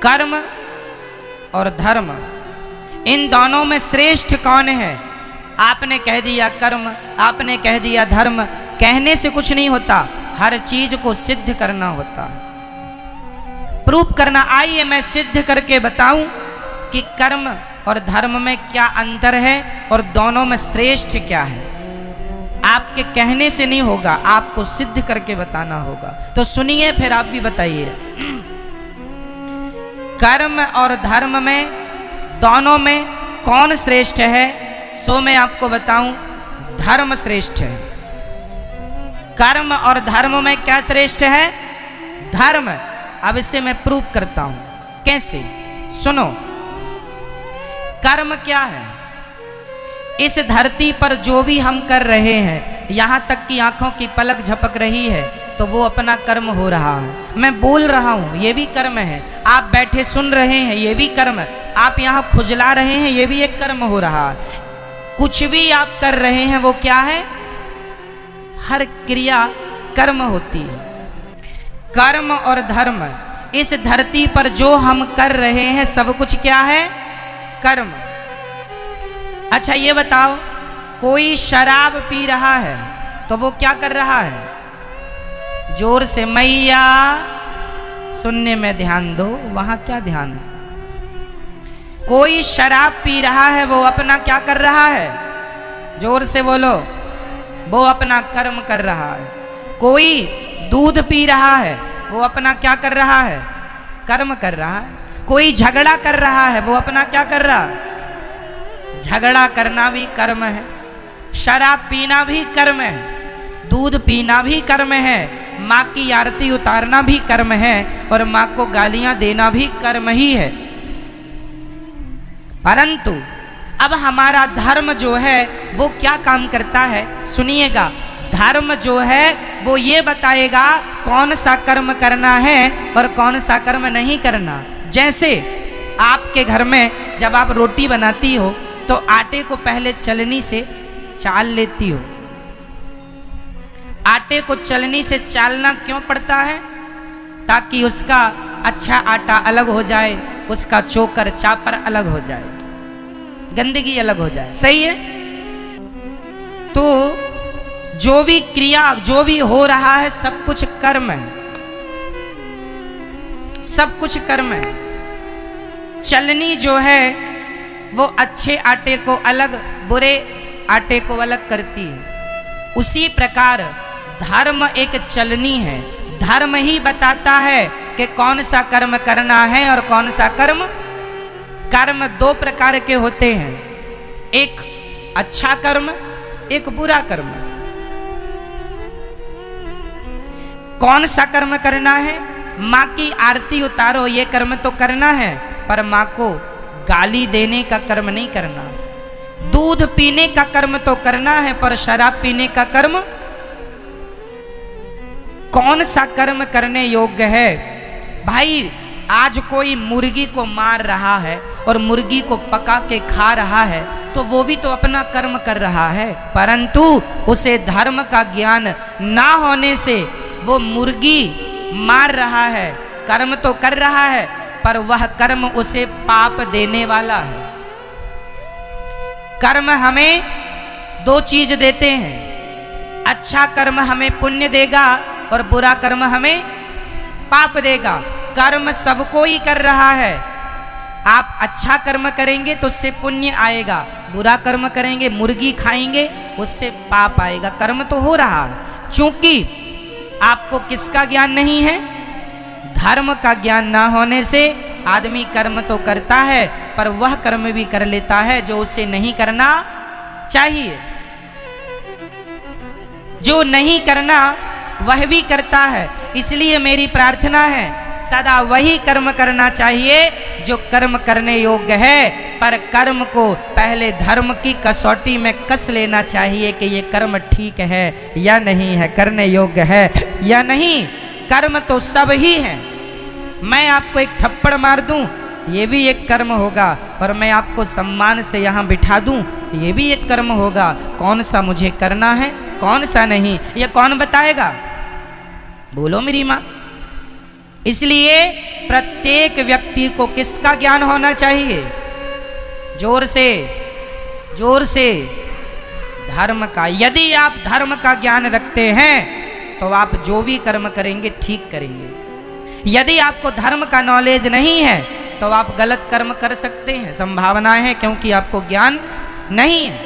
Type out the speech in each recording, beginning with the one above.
कर्म और धर्म, इन दोनों में श्रेष्ठ कौन है? आपने कह दिया कर्म, आपने कह दिया धर्म। कहने से कुछ नहीं होता, हर चीज को सिद्ध करना होता, प्रूफ करना। आइए मैं सिद्ध करके बताऊं कि कर्म और धर्म में क्या अंतर है और दोनों में श्रेष्ठ क्या है। आपके कहने से नहीं होगा, आपको सिद्ध करके बताना होगा। तो सुनिए, फिर आप भी बताइए। कर्म और धर्म में, दोनों में कौन श्रेष्ठ है? सो मैं आपको बताऊं, धर्म श्रेष्ठ है। कर्म और धर्म में क्या श्रेष्ठ है? धर्म। अब इसे मैं प्रूफ करता हूं। कैसे? सुनो, कर्म क्या है? इस धरती पर जो भी हम कर रहे हैं, यहां तक कि आंखों की पलक झपक रही है तो वो अपना कर्म हो रहा है। मैं बोल रहा हूं, ये भी कर्म है। आप बैठे सुन रहे हैं, ये भी कर्म है। आप यहां खुजला रहे हैं, ये भी एक कर्म हो रहा है। कुछ भी आप कर रहे हैं वो क्या है? हर क्रिया कर्म होती है। कर्म और धर्म, इस धरती पर जो हम कर रहे हैं सब कुछ क्या है? कर्म। अच्छा ये बताओ, कोई शराब पी रहा है तो वो क्या कर रहा है? जोर से मैया, सुनने में ध्यान दो, वहां क्या ध्यान है? कोई शराब पी रहा है, वो अपना क्या कर रहा है? जोर से बोलो, वो अपना कर्म कर रहा है। कोई दूध पी रहा है, वो अपना क्या कर रहा है? कर्म कर रहा है। कोई झगड़ा कर रहा है, वो अपना क्या कर रहा है? झगड़ा करना भी कर्म है, शराब पीना भी कर्म है, दूध पीना भी कर्म है, माँ की आरती उतारना भी कर्म है और माँ को गालियां देना भी कर्म ही है। परंतु अब हमारा धर्म जो है वो क्या काम करता है? सुनिएगा, धर्म जो है वो ये बताएगा कौन सा कर्म करना है और कौन सा कर्म नहीं करना। जैसे आपके घर में जब आप रोटी बनाती हो तो आटे को पहले चलनी से चाल लेती हो। आटे को चलनी से चालना क्यों पड़ता है? ताकि उसका अच्छा आटा अलग हो जाए, उसका चोकर चापर अलग हो जाए, गंदगी अलग हो जाए। सही है? तो जो भी क्रिया, जो भी हो रहा है, सब कुछ कर्म है, सब कुछ कर्म है। चलनी जो है वो अच्छे आटे को अलग, बुरे आटे को अलग करती है। उसी प्रकार धर्म एक चलनी है। धर्म ही बताता है कि कौन सा कर्म करना है और कौन सा कर्म। कर्म दो प्रकार के होते हैं, एक अच्छा कर्म, एक बुरा कर्म। कौन सा कर्म करना है? माँ की आरती उतारो, ये कर्म तो करना है, पर माँ को गाली देने का कर्म नहीं करना। दूध पीने का कर्म तो करना है, पर शराब पीने का कर्म, कौन सा कर्म करने योग्य है? भाई, आज कोई मुर्गी को मार रहा है और मुर्गी को पका के खा रहा है तो वो भी तो अपना कर्म कर रहा है, परंतु उसे धर्म का ज्ञान ना होने से वो मुर्गी मार रहा है, कर्म तो कर रहा है, पर वह कर्म उसे पाप देने वाला है। कर्म हमें दो चीज देते हैं, अच्छा कर्म हमें पुण्य देगा और बुरा कर्म हमें पाप देगा। कर्म सबको ही कर रहा है। आप अच्छा कर्म करेंगे तो उससे पुण्य आएगा, बुरा कर्म करेंगे, मुर्गी खाएंगे, उससे पाप आएगा। कर्म तो हो रहा है। चूंकि आपको किसका ज्ञान नहीं है? धर्म का ज्ञान ना होने से आदमी कर्म तो करता है, पर वह कर्म भी कर लेता है जो उसे नहीं करना चाहिए। जो नहीं करना वह भी करता है। इसलिए मेरी प्रार्थना है, सदा वही कर्म करना चाहिए जो कर्म करने योग्य है, पर कर्म को पहले धर्म की कसौटी में कस लेना चाहिए कि ये कर्म ठीक है या नहीं है, करने योग्य है या नहीं। कर्म तो सब ही है। मैं आपको एक थप्पड़ मार दूं, ये भी एक कर्म होगा, और मैं आपको सम्मान से यहाँ बिठा दूं, ये भी एक कर्म होगा। कौन सा मुझे करना है, कौन सा नहीं, ये कौन बताएगा? बोलो मेरी माँ। इसलिए प्रत्येक व्यक्ति को किसका ज्ञान होना चाहिए? जोर से, जोर से, धर्म का। यदि आप धर्म का ज्ञान रखते हैं तो आप जो भी कर्म करेंगे ठीक करेंगे। यदि आपको धर्म का नॉलेज नहीं है तो आप गलत कर्म कर सकते हैं, संभावना है, क्योंकि आपको ज्ञान नहीं है।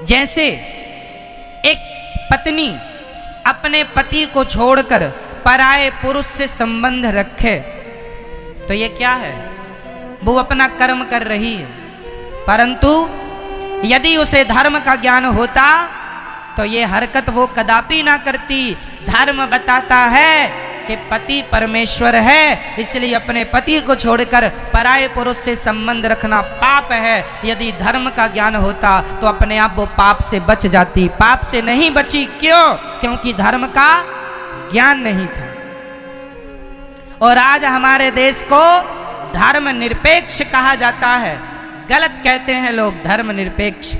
जैसे एक पत्नी अपने पति को छोड़कर पराये पुरुष से संबंध रखे तो ये क्या है? वो अपना कर्म कर रही है। परंतु यदि उसे धर्म का ज्ञान होता तो ये हरकत वो कदापि ना करती। धर्म बताता है कि पति परमेश्वर है, इसलिए अपने पति को छोड़कर पराये पुरुष से संबंध रखना पाप है। यदि धर्म का ज्ञान होता तो अपने आप वो पाप से बच जाती। पाप से नहीं बची, क्यों? क्योंकि धर्म का ज्ञान नहीं था। और आज हमारे देश को धर्म निरपेक्ष कहा जाता है। गलत कहते हैं लोग, धर्म निरपेक्ष।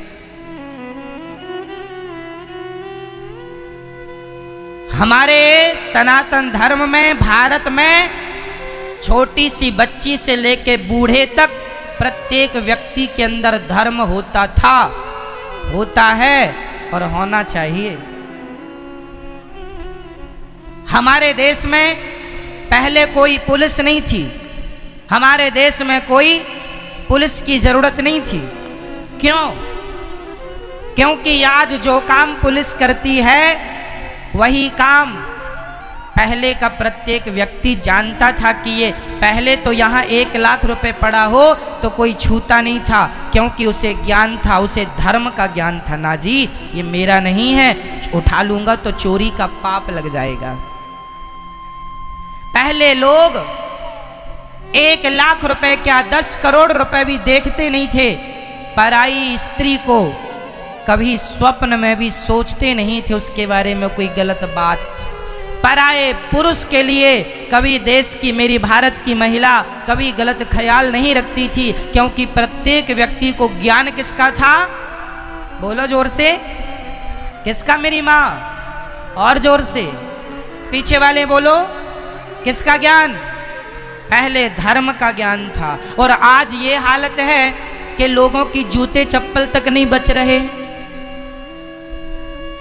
हमारे सनातन धर्म में, भारत में छोटी सी बच्ची से लेके बूढ़े तक प्रत्येक व्यक्ति के अंदर धर्म होता था, होता है और होना चाहिए। हमारे देश में पहले कोई पुलिस नहीं थी। हमारे देश में कोई पुलिस की जरूरत नहीं थी। क्यों? क्योंकि आज जो काम पुलिस करती है वही काम पहले का प्रत्येक व्यक्ति जानता था कि ये पहले तो यहाँ 1 लाख रुपए पड़ा हो तो कोई छूता नहीं था, क्योंकि उसे ज्ञान था, उसे धर्म का ज्ञान था। ना जी, ये मेरा नहीं है, उठा लूंगा तो चोरी का पाप लग जाएगा। पहले लोग 1 लाख रुपए क्या 10 करोड़ रुपए भी देखते नहीं थे। पराई स्त्री को कभी स्वप्न में भी सोचते नहीं थे उसके बारे में कोई गलत बात। पराये पुरुष के लिए कभी देश की, मेरी भारत की महिला कभी गलत ख्याल नहीं रखती थी, क्योंकि प्रत्येक व्यक्ति को ज्ञान किसका था? बोलो जोर से, किसका? मेरी माँ। और जोर से, पीछे वाले बोलो, किसका ज्ञान? पहले धर्म का ज्ञान था। और आज ये हालत है कि लोगों की जूते चप्पल तक नहीं बच रहे।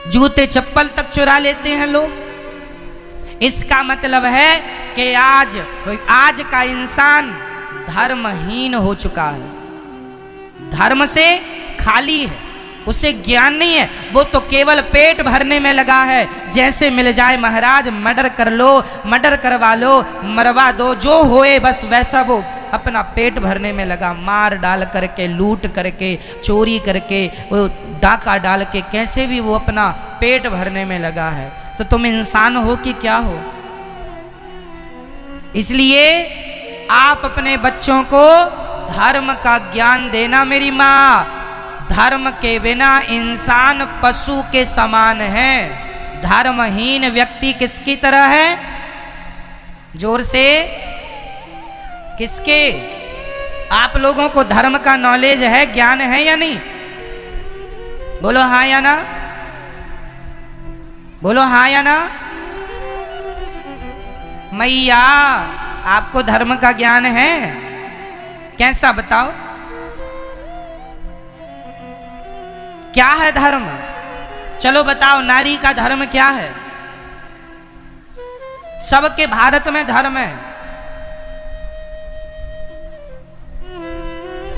जूते चप्पल तक चुरा लेते हैं लोग। इसका मतलब है कि आज का इंसान धर्महीन हो चुका है, धर्म से खाली है, उसे ज्ञान नहीं है। वो तो केवल पेट भरने में लगा है। जैसे मिल जाए महाराज मर्डर कर लो, मर्डर करवा लो, मरवा दो, जो होए बस वैसा वो अपना पेट भरने में लगा। मार डाल करके, लूट करके, चोरी करके, वो डाका डाल के, कैसे भी वो अपना पेट भरने में लगा है। तो तुम इंसान हो कि क्या हो? इसलिए आप अपने बच्चों को धर्म का ज्ञान देना मेरी माँ। धर्म के बिना इंसान पशु के समान है। धर्महीन व्यक्ति किसकी तरह है? जोर से, किसके? आप लोगों को धर्म का नॉलेज है, ज्ञान है या नहीं? बोलो हाँ या ना, बोलो हाँ या ना। मैया, आपको धर्म का ज्ञान है? कैसा बताओ, क्या है धर्म? चलो बताओ, नारी का धर्म क्या है? सबके भारत में धर्म है।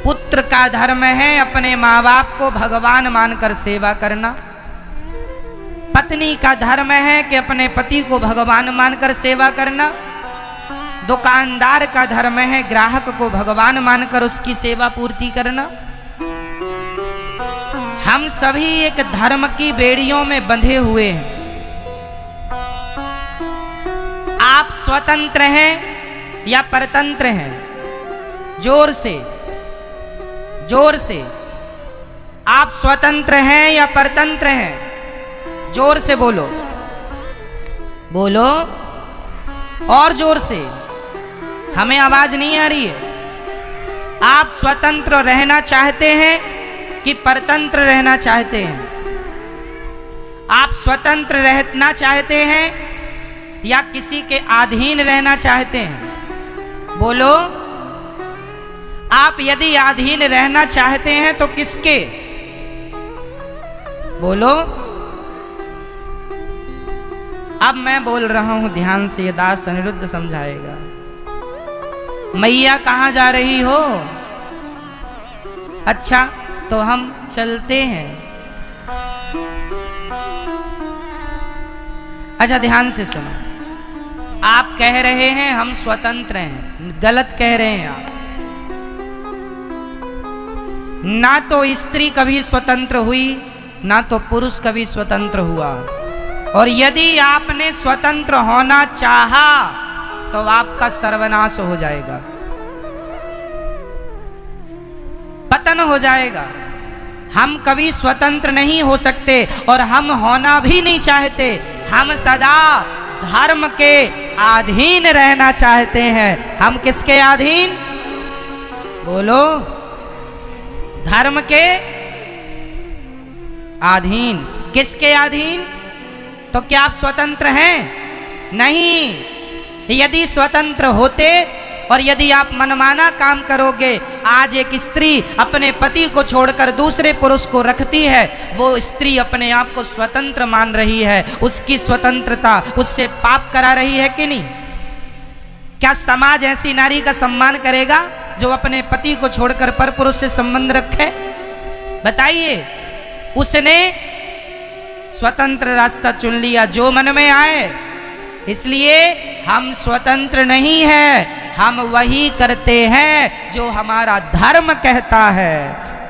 पुत्र का धर्म है अपने माँ बाप को भगवान मानकर सेवा करना। पत्नी का धर्म है कि अपने पति को भगवान मानकर सेवा करना। दुकानदार का धर्म है ग्राहक को भगवान मानकर उसकी सेवा पूर्ति करना। हम सभी एक धर्म की बेड़ियों में बंधे हुए हैं। आप स्वतंत्र हैं या परतंत्र हैं? जोर से, जोर से। आप स्वतंत्र हैं या परतंत्र हैं? जोर से बोलो, बोलो और जोर से, हमें आवाज नहीं आ रही है। आप स्वतंत्र रहना चाहते हैं कि परतंत्र रहना चाहते हैं? आप स्वतंत्र रहना चाहते हैं या किसी के अधीन रहना चाहते हैं? बोलो। आप यदि अधीन रहना चाहते हैं तो किसके? बोलो। अब मैं बोल रहा हूं, ध्यान से, ये दास अनिरुद्ध समझाएगा। मैया कहां जा रही हो? अच्छा, तो हम चलते हैं। अच्छा, ध्यान से सुनो। आप कह रहे हैं हम स्वतंत्र हैं, गलत कह रहे हैं आप। ना तो स्त्री कभी स्वतंत्र हुई, ना तो पुरुष कभी स्वतंत्र हुआ। और यदि आपने स्वतंत्र होना चाहा तो आपका सर्वनाश हो जाएगा, पतन हो जाएगा। हम कभी स्वतंत्र नहीं हो सकते और हम होना भी नहीं चाहते। हम सदा धर्म के अधीन रहना चाहते हैं। हम किसके अधीन? बोलो। धर्म के अधीन। किसके अधीन? तो क्या आप स्वतंत्र हैं? नहीं। यदि स्वतंत्र होते और यदि आप मनमाना काम करोगे, आज एक स्त्री अपने पति को छोड़कर दूसरे पुरुष को रखती है, वो स्त्री अपने आप को स्वतंत्र मान रही है। उसकी स्वतंत्रता उससे पाप करा रही है कि नहीं? क्या समाज ऐसी नारी का सम्मान करेगा जो अपने पति को छोड़कर पर पुरुष से संबंध रखे? बताइए। उसने स्वतंत्र रास्ता चुन लिया, जो मन में आए। इसलिए हम स्वतंत्र नहीं हैं, हम वही करते हैं जो हमारा धर्म कहता है।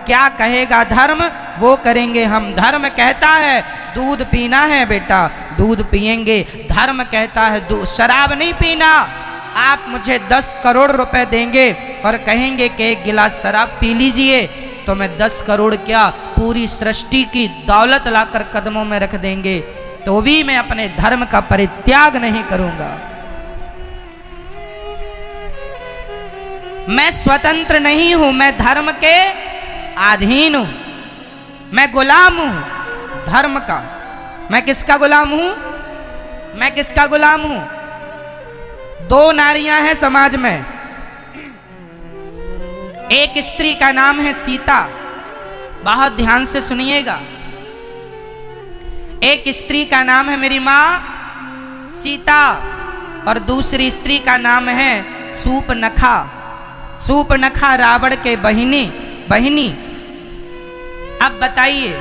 क्या कहेगा धर्म, वो करेंगे हम। धर्म कहता है दूध पीना है बेटा, दूध पिएंगे। धर्म कहता है शराब नहीं पीना। आप मुझे 10 करोड़ रुपए देंगे और कहेंगे कि एक गिलास शराब पी लीजिए, तो मैं 10 करोड़ क्या, पूरी सृष्टि की दौलत लाकर कदमों में रख देंगे, तो भी मैं अपने धर्म का परित्याग नहीं करूंगा। मैं स्वतंत्र नहीं हूं, मैं धर्म के अधीन हूं। मैं गुलाम हूं धर्म का। मैं किसका गुलाम हूं? मैं किसका गुलाम हूं? 2 नारियां हैं समाज में। एक स्त्री का नाम है सीता, बहुत ध्यान से सुनिएगा। एक स्त्री का नाम है मेरी मां सीता और दूसरी स्त्री का नाम है सूपनखा। सूपनखा रावण के बहिनी। अब बताइए,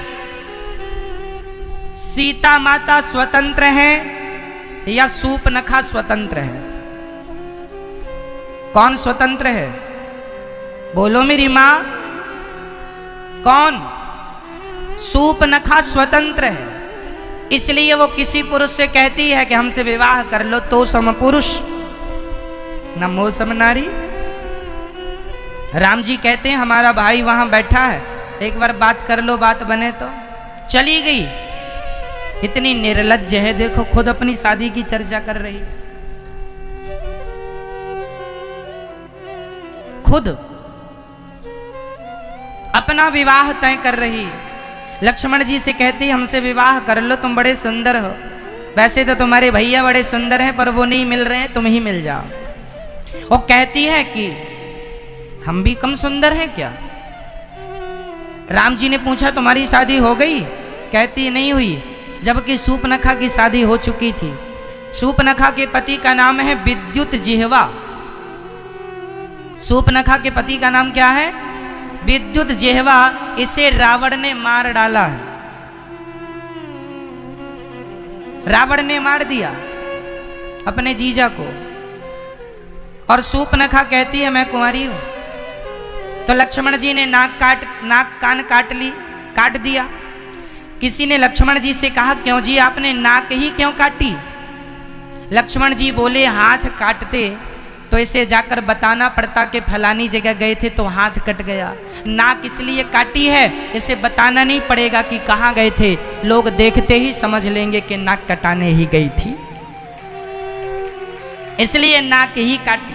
सीता माता स्वतंत्र है या सूपनखा स्वतंत्र है? कौन स्वतंत्र है? बोलो मेरी मां। कौन? सूपनखा स्वतंत्र है। इसलिए वो किसी पुरुष से कहती है कि हमसे विवाह कर लो, तो सम पुरुष न मोह सम नारी। राम जी कहते हैं हमारा भाई वहां बैठा है, एक बार बात कर लो, बात बने तो। चली गई। इतनी निर्लज्ज है, देखो खुद अपनी शादी की चर्चा कर रही, खुद अपना विवाह तय कर रही। लक्ष्मण जी से कहती हमसे विवाह कर लो, तुम बड़े सुंदर हो। वैसे तो तुम्हारे भैया बड़े सुंदर हैं, पर वो नहीं मिल रहे हैं, तुम ही मिल जाओ। वो कहती है कि हम भी कम सुंदर हैं क्या? राम जी ने पूछा तुम्हारी शादी हो गई? कहती नहीं हुई, जबकि सूपनखा की शादी हो चुकी थी। सूपनखा के पति का नाम है विद्युत जिह्वा। सूपनखा के पति का नाम क्या है? विद्युत जिह्वा। इसे रावण ने मार डाला है। रावण ने मार दिया अपने जीजा को। और सूपनखा कहती है मैं कुंवारी हूं। तो लक्ष्मण जी ने नाक कान काट दिया। किसी ने लक्ष्मण जी से कहा क्यों जी आपने नाक ही क्यों काटी? लक्ष्मण जी बोले हाथ काटते तो इसे जाकर बताना पड़ता कि फलानी जगह गए थे तो हाथ कट गया। नाक इसलिए काटी है, इसे बताना नहीं पड़ेगा कि कहाँ गए थे, लोग देखते ही समझ लेंगे कि नाक कटाने ही गई थी, इसलिए नाक ही काटी।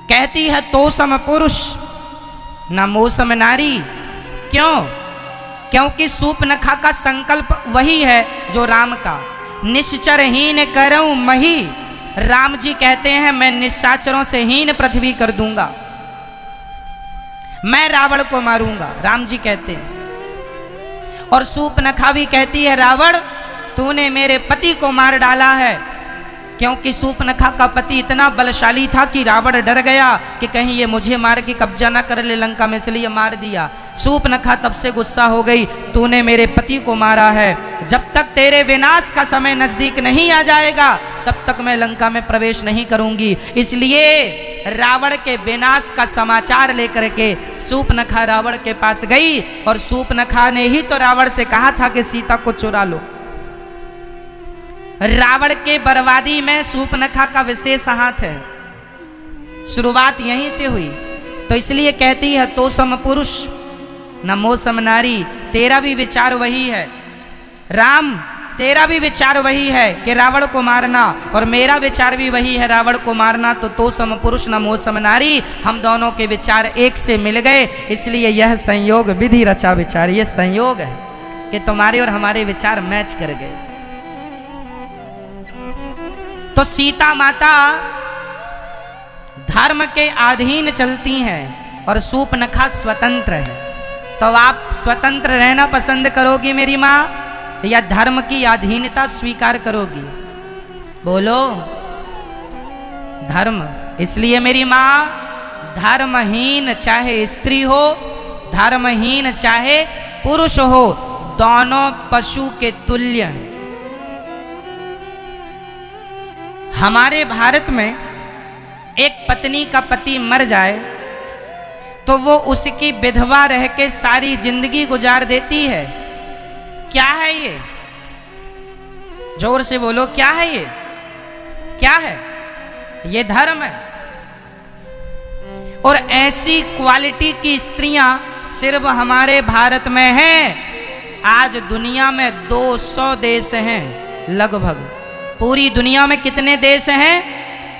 कहती है तो सम पुरुष न मोह सम नारी। क्यों? क्योंकि सूर्पनखा का संकल्प वही है जो राम का, निश्चर हीन करऊं मही। राम जी कहते हैं मैं निशाचरों से हीन पृथ्वी कर दूंगा, मैं रावण को मारूंगा, राम जी कहते हैं। और सूर्पनखा भी कहती है रावण तूने मेरे पति को मार डाला है, क्योंकि सूर्पनखा का पति इतना बलशाली था कि रावण डर गया कि कहीं ये मुझे मार के कब्जा ना कर ले लंका में, इसलिए मार दिया। सूर्पनखा तब से गुस्सा हो गई, तूने मेरे पति को मारा है, जब तक तेरे विनाश का समय नजदीक नहीं आ जाएगा तब तक मैं लंका में प्रवेश नहीं करूंगी। इसलिए रावण के विनाश का समाचार लेकर के सूर्पनखा रावण के पास गई, और सूर्पनखा ने ही तो रावण से कहा था कि सीता को चुरा लो। रावण के बर्बादी में सूर्पनखा का विशेष हाथ है, शुरुआत यहीं से हुई। तो इसलिए कहती है तो सम पुरुष न मोह सम नारी, तेरा भी विचार वही है राम, तेरा भी विचार वही है कि रावण को मारना, और मेरा विचार भी वही है रावण को मारना। तो सम पुरुष न मोह सम नारी, हम दोनों के विचार एक से मिल गए, इसलिए यह संयोग विधि रचा विचार, ये संयोग है कि तुम्हारे और हमारे विचार मैच कर गए। तो सीता माता धर्म के अधीन चलती हैं और सूर्पनखा स्वतंत्र है। तो आप स्वतंत्र रहना पसंद करोगी मेरी माँ, या धर्म की अधीनता स्वीकार करोगी? बोलो धर्म। इसलिए मेरी माँ धर्महीन चाहे स्त्री हो, धर्महीन चाहे पुरुष हो, दोनों पशु के तुल्य हैं। हमारे भारत में एक पत्नी का पति मर जाए तो वो उसकी विधवा रह के सारी जिंदगी गुजार देती है। क्या है ये? जोर से बोलो, क्या है ये? क्या है ये? धर्म है। और ऐसी क्वालिटी की स्त्रियां सिर्फ हमारे भारत में हैं। आज दुनिया में 200 देश हैं लगभग। पूरी दुनिया में कितने देश हैं?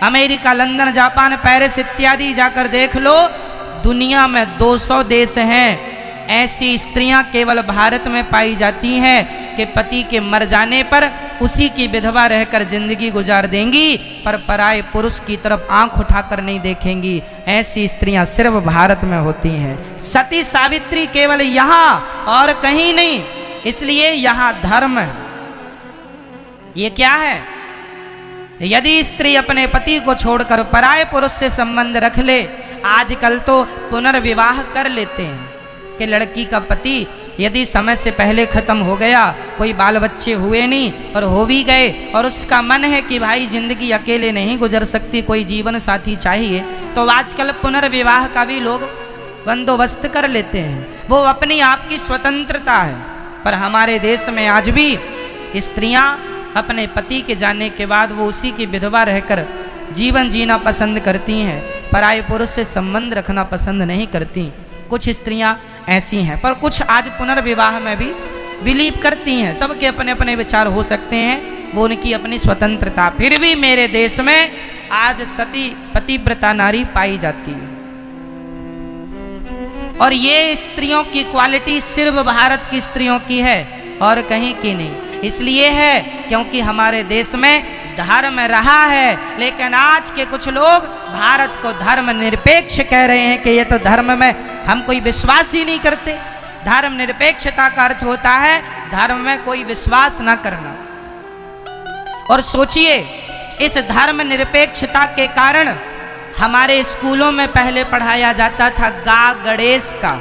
अमेरिका, लंदन, जापान, पेरिस इत्यादि जाकर देख लो, दुनिया में 200 देश हैं। ऐसी स्त्रियां केवल भारत में पाई जाती हैं कि पति के मर जाने पर उसी की विधवा रहकर जिंदगी गुजार देंगी, पर पराये पुरुष की तरफ आंख उठाकर नहीं देखेंगी। ऐसी स्त्रियां सिर्फ भारत में होती हैं। सती सावित्री केवल यहाँ और कहीं नहीं, इसलिए यहाँ धर्म है। ये क्या है? यदि स्त्री अपने पति को छोड़कर पराये पुरुष से संबंध रख ले, आजकल तो पुनर्विवाह कर लेते हैं कि लड़की का पति यदि समय से पहले खत्म हो गया, कोई बाल बच्चे हुए नहीं और हो भी गए, और उसका मन है कि भाई जिंदगी अकेले नहीं गुजर सकती, कोई जीवन साथी चाहिए, तो आजकल पुनर्विवाह का भी लोग बंदोबस्त कर लेते हैं। वो अपनी आप की स्वतंत्रता है। पर हमारे देश में आज भी स्त्रियां अपने पति के जाने के बाद वो उसी की विधवा रहकर जीवन जीना पसंद करती हैं, पराये पुरुष से संबंध रखना पसंद नहीं करती। कुछ स्त्रियां ऐसी हैं, पर कुछ आज पुनर्विवाह में भी बिलीव करती हैं। सबके अपने अपने विचार हो सकते हैं, वो उनकी अपनी स्वतंत्रता। फिर भी मेरे देश में आज सती पतिव्रता नारी पाई जाती है, और ये स्त्रियों की क्वालिटी सिर्फ भारत की स्त्रियों की है और कहीं की नहीं। इसलिए है क्योंकि हमारे देश में धर्म रहा है, लेकिन आज के कुछ लोग भारत को धर्म निरपेक्ष कह रहे हैं कि ये तो धर्म में हम कोई विश्वास ही नहीं करते। धर्म निरपेक्षता का अर्थ होता है धर्म में कोई विश्वास ना करना। और सोचिए, इस धर्म निरपेक्षता के कारण हमारे स्कूलों में पहले पढ़ाया जाता था गा गणेश का।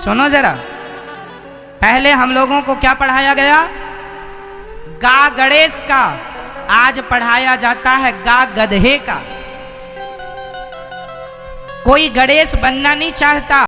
सुनो जरा, पहले हम लोगों को क्या पढ़ाया गया? गा गणेश का। आज पढ़ाया जाता है गा गधे का। कोई गणेश बनना नहीं चाहता।